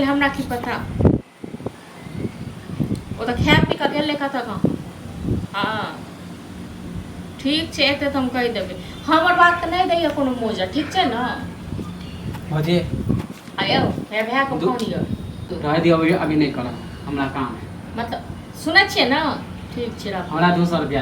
हमरा की पता वो तो खाए पी के गेले कत कहाँ। हाँ ठीक है एते तो हम कह देबे हमर बात तो नहीं दैया कोनो मोजा ठीक है ना भौजी आयो हे भैया को फोन दियो रह दियो अभी नहीं करब हमरा काम है मतलब सुनै छियै ना ठीक छै रख हमरा 200 रुपया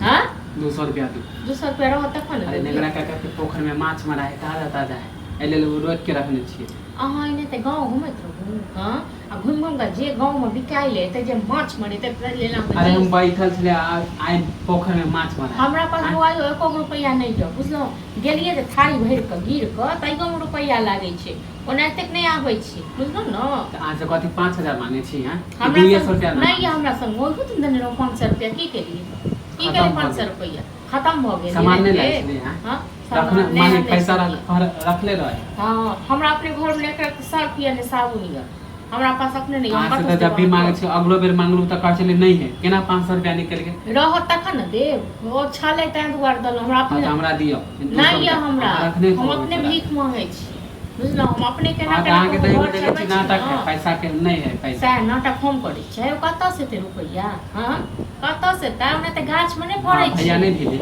हां 200 रुपया दू 200 रुपया रह तखन अरे नेगरा काका के पोखर में माछ मारा है ताजा है एले रोक के रखने छियै अहाँ इने ते गांव घुमैत रहू हां आ घुम घुम के जे गांव में बिकाई ले ते जे माछ मरे ते लेला अरे हम बैठल छले आइ पोखर में माछ मारा हमरा पास मोबाइल 1 रुपया नहीं है बुझलो गेलिए जे थारी भर के गिर के तैगो में रुपया लागे छै ओनाते नहीं आबै छी बुझलो न आज कथि 5000 मांगे छी हां हमरा 200 रुपया नहीं हमरा संग मोल तो देने रहो 500 रुपया की केलिए की करे 500 रुपया खत्म भ गेल सामान नहीं लाई छले हां रखने माने पैसा रखले रहे हां हमरा अपने घर में लेकर सर्फ या ने साबुन या हमरा पास अपने नहीं हम तो जब भी मांगे छी अगलो बेर मांगलू त कह चले नहीं है केना 500 रुपया निकल के रह तखन न देव वो छाले तै दुआर दल हमरा अपने हमरा दियो नहीं या हमरा हम अपने भीख मांगे छी बुझलो हम अपने केना कहां के दही देले छी नाटक है पैसा के नहीं है पैसा सह नाटक हम करै छै कत से ते रुपया हां कत से त ओने त गाछ में नहीं पड़ै छै भैया नहीं भेले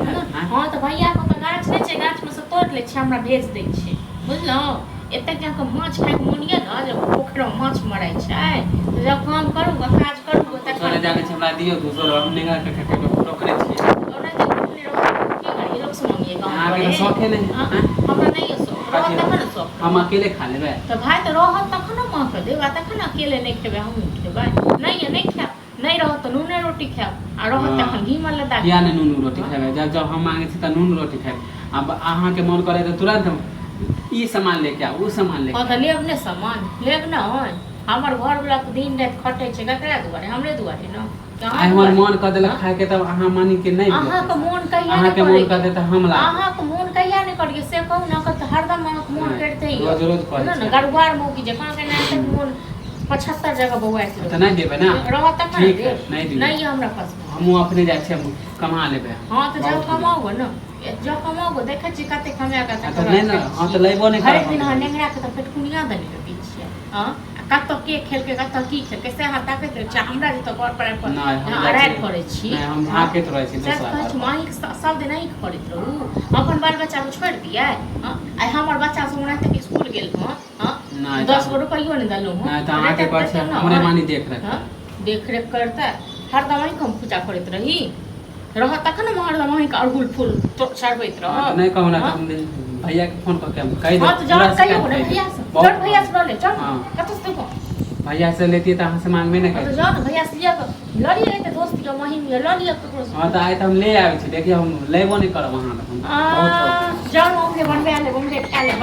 हां त भैया को त गाछ नहीं छै गाछ में से तोड़ ले छै हमरा भेज दै छै बुझलो एते के माछ खाए के मोनिए न जब पोखर में माछ मरै छै तो जब काम करू काज करू त चले जाके हमरा दियो 200 हम नेगा के रोकरे छी ओने जे घुमने रहो की करिए लोग सुनिए गांव आगे तो शौक नहीं हमरा नहीं है शौक रह तखन शौक हम अकेले खा लेबे तो भाई तो रह तखन मां के देबा तखन अकेले नहीं खेबे हम खेबे नहीं है नहीं खा नहीं रहो तो नून रोटी खाओ आ रहो तखन घी में लदा किया ने नून रोटी खाबे जब हम मांगे छी त नून रोटी खाबे अब अहां के मन करे त तुरंत ई सामान लेके आ उ सामान लेके हां त लेब ने सामान लेब न होय हमर घर वाला दिन रात खटे छै ककरा दुआरे हमरे दुआरे न आइ हमर मन क देलक खाए के तब अहां मानी के नहीं अहां के मन कहिया अहां के मन क दे त हम ला अहां के मन कहिया नहीं करिए से कहू न क हरदम अहां के मन करते ही रोज रोज करे न गड़बड़ मौकी जका के नहीं त मन 75 जगह बौआइत त नहीं देबे ना रह तक ठीक है नहीं दी नहीं हमरा पास हमहु अपने जाय छी कमा लेबे हां त जब कमाओगे न जो कमाओगे देखे छी कते कमा के त नहीं ना हां त लेबो नहीं हर करब दिन नेंगरा के त पेटकुनिया दनी के पीछे हां कत के खेल के कत की खेल के से हाथ ताकत छै हमरा जे त घर पर अराइड करे छी नहीं हम झाकेत रहे छी सच कहै छी माई सब दिन नहीं करैत रहू अपन बाल बच्चा को छोड़ दिए हां आई हमर बच्चा सब ओना तक स्कूल गेल हां 10 रुपया नहीं दलू नहीं त अहां के पर हमरे मानी देख रेख करता हर दवाई कम पूजा करैत रही रह तखन हर दवाई का अड़हुल फूल तो चढ़बैत रह नहीं कहू ना हम भैया के फोन करके हम कह दे हां तो जब कहियो ना भैया से ले चल कत से देखो भैया से लेती त अहां से मांगबे नहीं तो कर जाओ भैया से लिया लड़ी लेते दोस्त के महीन में लड़ी ककरो से हां त आइ त हम ले आबै छी देखिए हम लेबो नहीं करब अहां बहुत जाओ हम के बनबे ले खा ले